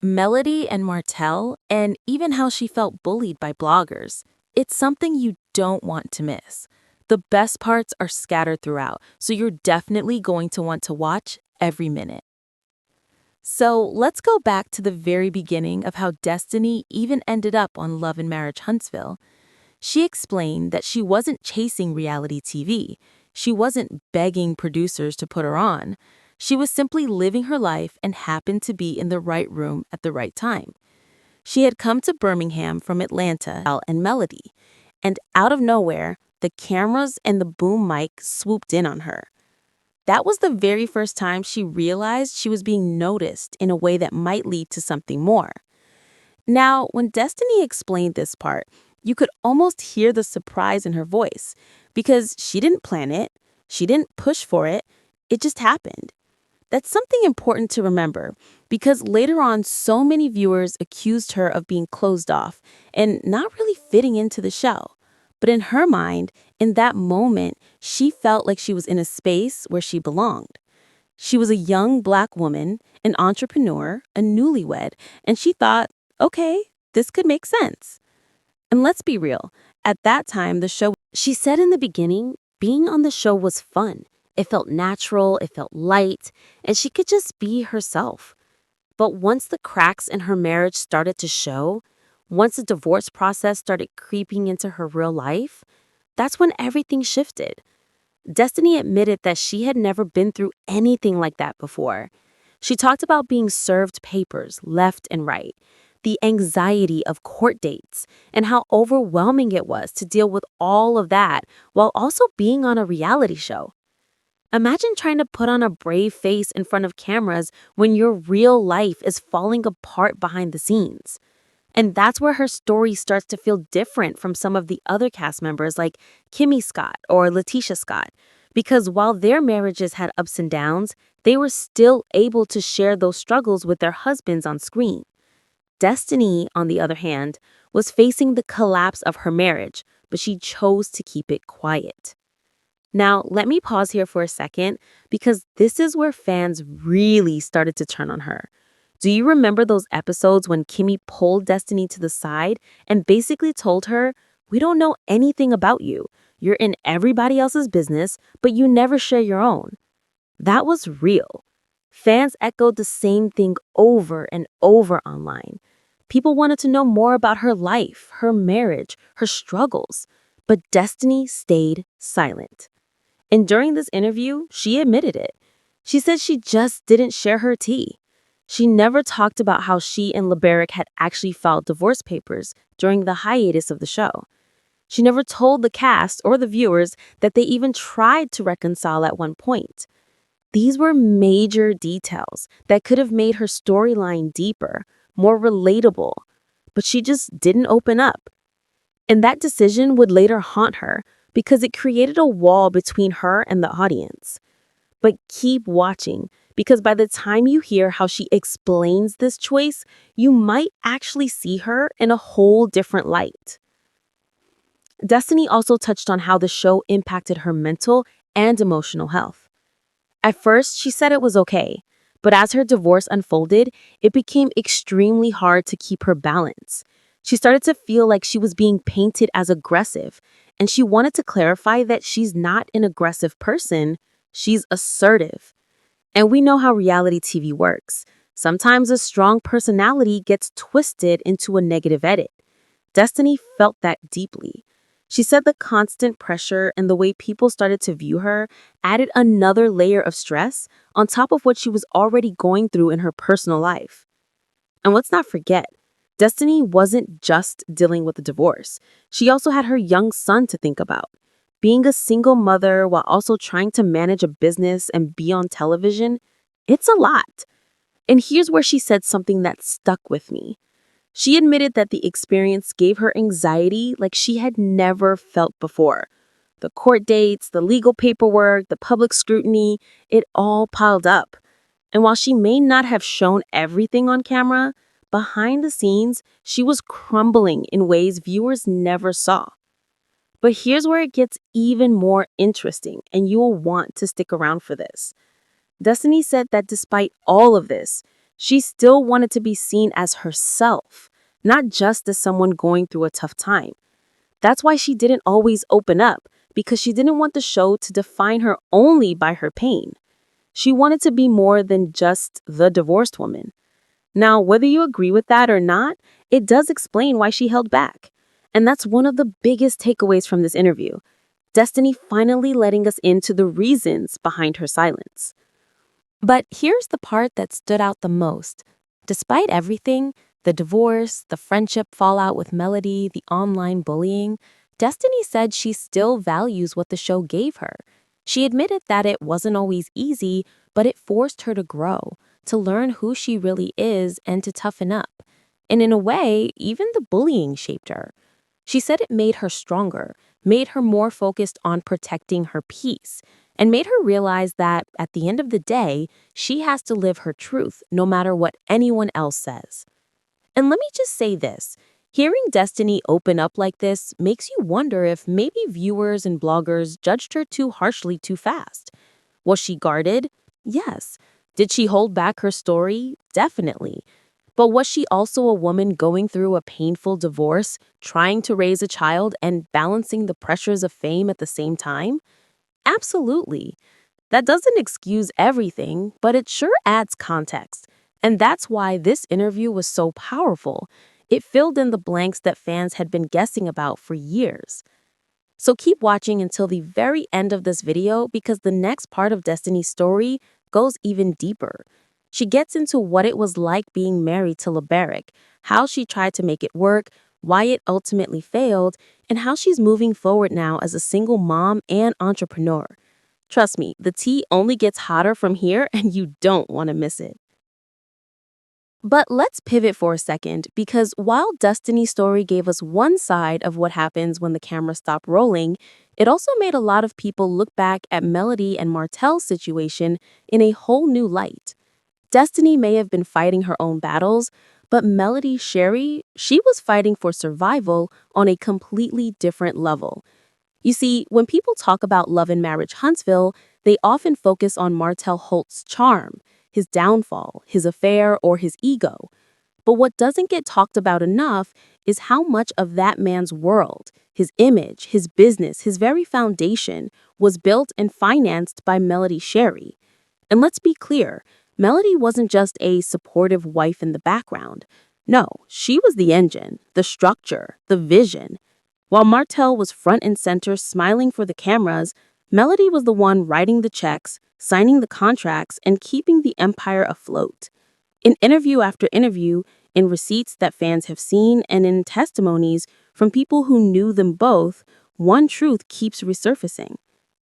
Melody and Martell, and even how she felt bullied by bloggers. It's something you don't want to miss. The best parts are scattered throughout, so you're definitely going to want to watch every minute. So let's go back to the very beginning of how Destiny even ended up on Love and Marriage Huntsville. She explained that she wasn't chasing reality TV. She wasn't begging producers to put her on. She was simply living her life and happened to be in the right room at the right time. She had come to Birmingham from Atlanta and Melody, and out of nowhere, the cameras and the boom mic swooped in on her. That was the very first time she realized she was being noticed in a way that might lead to something more. Now, when Destiny explained this part, you could almost hear the surprise in her voice because she didn't plan it, she didn't push for it, it just happened. That's something important to remember because later on, so many viewers accused her of being closed off and not really fitting into the show. But in her mind, in that moment, she felt like she was in a space where she belonged. She was a young Black woman, an entrepreneur, a newlywed, and she thought, okay, this could make sense. And let's be real, at that time, the show. She said in the beginning, being on the show was fun. It felt natural, it felt light, and she could just be herself. But once the cracks in her marriage started to show, once the divorce process started creeping into her real life, that's when everything shifted. Destiny admitted that she had never been through anything like that before. She talked about being served papers left and right, the anxiety of court dates, and how overwhelming it was to deal with all of that while also being on a reality show. Imagine trying to put on a brave face in front of cameras when your real life is falling apart behind the scenes. And that's where her story starts to feel different from some of the other cast members like Kimmy Scott or Letitia Scott, because while their marriages had ups and downs, they were still able to share those struggles with their husbands on screen. Destiny, on the other hand, was facing the collapse of her marriage, but she chose to keep it quiet. Now, let me pause here for a second because this is where fans really started to turn on her. Do you remember those episodes when Kimmy pulled Destiny to the side and basically told her, "We don't know anything about you. You're in everybody else's business, but you never share your own"? That was real. Fans echoed the same thing over and over online. People wanted to know more about her life, her marriage, her struggles, but Destiny stayed silent. And during this interview, she admitted it. She said she just didn't share her tea. She never talked about how she and LeBaric had actually filed divorce papers during the hiatus of the show. She never told the cast or the viewers that they even tried to reconcile at one point. These were major details that could have made her storyline deeper, more relatable, but she just didn't open up. And that decision would later haunt her because it created a wall between her and the audience. But keep watching, because by the time you hear how she explains this choice, you might actually see her in a whole different light. Destiny also touched on how the show impacted her mental and emotional health. At first, she said it was okay, but as her divorce unfolded, it became extremely hard to keep her balance. She started to feel like she was being painted as aggressive, and she wanted to clarify that she's not an aggressive person, she's assertive. And we know how reality TV works. Sometimes a strong personality gets twisted into a negative edit. Destiny felt that deeply. She said the constant pressure and the way people started to view her added another layer of stress on top of what she was already going through in her personal life. And let's not forget, Destiny wasn't just dealing with a divorce. She also had her young son to think about. Being a single mother while also trying to manage a business and be on television, it's a lot. And here's where she said something that stuck with me. She admitted that the experience gave her anxiety like she had never felt before. The court dates, the legal paperwork, the public scrutiny, it all piled up. And while she may not have shown everything on camera, behind the scenes, she was crumbling in ways viewers never saw. But here's where it gets even more interesting, and you will want to stick around for this. Destiny said that despite all of this, She still wanted to be seen as herself, not just as someone going through a tough time. That's why she didn't always open up, because she didn't want the show to define her only by her pain. She wanted to be more than just the divorced woman. Now, whether you agree with that or not, it does explain why she held back. And that's one of the biggest takeaways from this interview. Destiny finally letting us into the reasons behind her silence. But here's the part that stood out the most. Despite everything, the divorce, the friendship fallout with Melody, the online bullying, Destiny said she still values what the show gave her. She admitted that it wasn't always easy, but it forced her to grow, to learn who she really is, and to toughen up. And in a way, even the bullying shaped her. She said it made her stronger, made her more focused on protecting her peace, and made her realize that, at the end of the day, she has to live her truth no matter what anyone else says. And let me just say this. Hearing Destiny open up like this makes you wonder if maybe viewers and bloggers judged her too harshly too fast. Was she guarded? Yes. Did she hold back her story? Definitely. But was she also a woman going through a painful divorce, trying to raise a child, and balancing the pressures of fame at the same time? Absolutely. That doesn't excuse everything, but it sure adds context. And that's why this interview was so powerful. It filled in the blanks that fans had been guessing about for years. So keep watching until the very end of this video, because the next part of Destiny's story goes even deeper. She gets into what it was like being married to LAMH, how she tried to make it work, why it ultimately failed, and how she's moving forward now as a single mom and entrepreneur. Trust me, the tea only gets hotter from here, and you don't want to miss it. But let's pivot for a second, because while Destiny's story gave us one side of what happens when the camera stopped rolling, it also made a lot of people look back at Melody and Martell's situation in a whole new light. Destiny may have been fighting her own battles, but Melody, Shari, she was fighting for survival on a completely different level. You see, when people talk about Love and Marriage Huntsville, they often focus on Martell Holt's charm, his downfall, his affair, or his ego. But what doesn't get talked about enough is how much of that man's world, his image, his business, his very foundation, was built and financed by Melody Shari. And let's be clear, Melody wasn't just a supportive wife in the background. No, she was the engine, the structure, the vision. While Martell was front and center smiling for the cameras, Melody was the one writing the checks, signing the contracts, and keeping the empire afloat. In interview after interview, in receipts that fans have seen, and in testimonies from people who knew them both, one truth keeps resurfacing.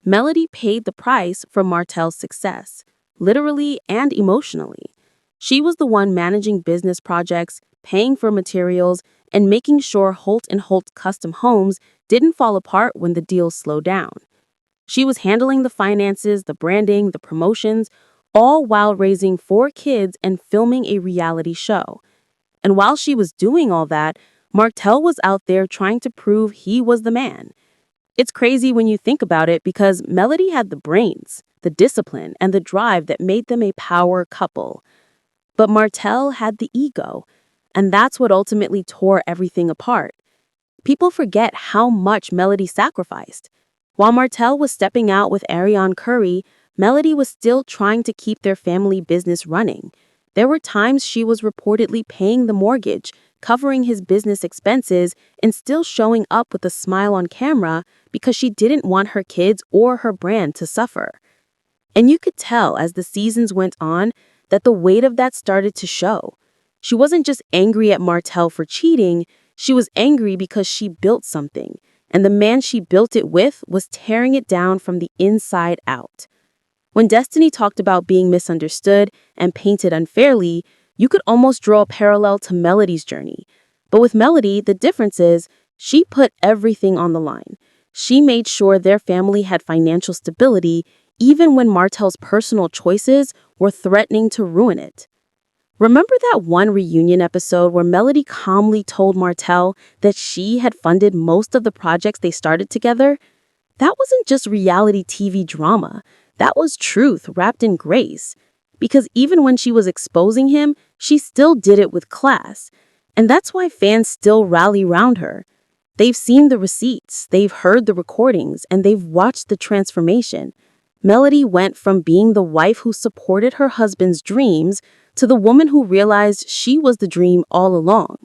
Melody paid the price for Martell's success, literally and emotionally. She was the one managing business projects, paying for materials, and making sure Holt & Holt custom homes didn't fall apart when the deal slowed down. She was handling the finances, the branding, the promotions, all while raising 4 kids and filming a reality show. And while she was doing all that, Martell was out there trying to prove he was the man. It's crazy when you think about it, because Melody had the brains, the discipline, and the drive that made them a power couple. But Martell had the ego, and that's what ultimately tore everything apart. People forget how much Melody sacrificed. While Martell was stepping out with Ariane Curry, Melody was still trying to keep their family business running. There were times she was reportedly paying the mortgage, covering his business expenses, and still showing up with a smile on camera because she didn't want her kids or her brand to suffer. And you could tell as the seasons went on that the weight of that started to show. She wasn't just angry at Martell for cheating, she was angry because she built something, and the man she built it with was tearing it down from the inside out. When Destiny talked about being misunderstood and painted unfairly, you could almost draw a parallel to Melody's journey. But with Melody, the difference is she put everything on the line. She made sure their family had financial stability, even when Martell's personal choices were threatening to ruin it. Remember that one reunion episode where Melody calmly told Martell that she had funded most of the projects they started together? That wasn't just reality TV drama. That was truth wrapped in grace. because even when she was exposing him, she still did it with class. And that's why fans still rally around her. They've seen the receipts, they've heard the recordings, and they've watched the transformation. Melody went from being the wife who supported her husband's dreams to the woman who realized she was the dream all along.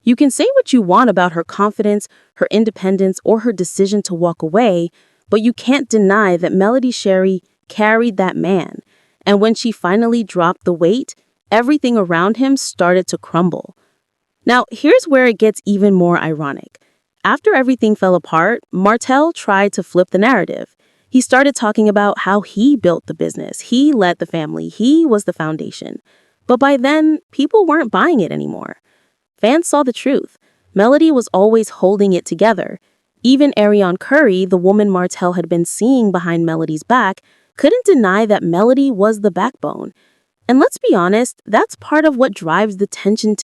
You can say what you want about her confidence, her independence, or her decision to walk away, but you can't deny that Melody Shari carried that man. And when she finally dropped the weight, everything around him started to crumble. Now, here's where it gets even more ironic. After everything fell apart, Martell tried to flip the narrative. He started talking about how he built the business, he led the family, he was the foundation. But by then, people weren't buying it anymore. Fans saw the truth. Melody was always holding it together. Even Ariane Curry, the woman Martell had been seeing behind Melody's back, couldn't deny that Melody was the backbone. And let's be honest, that's part of what drives the tension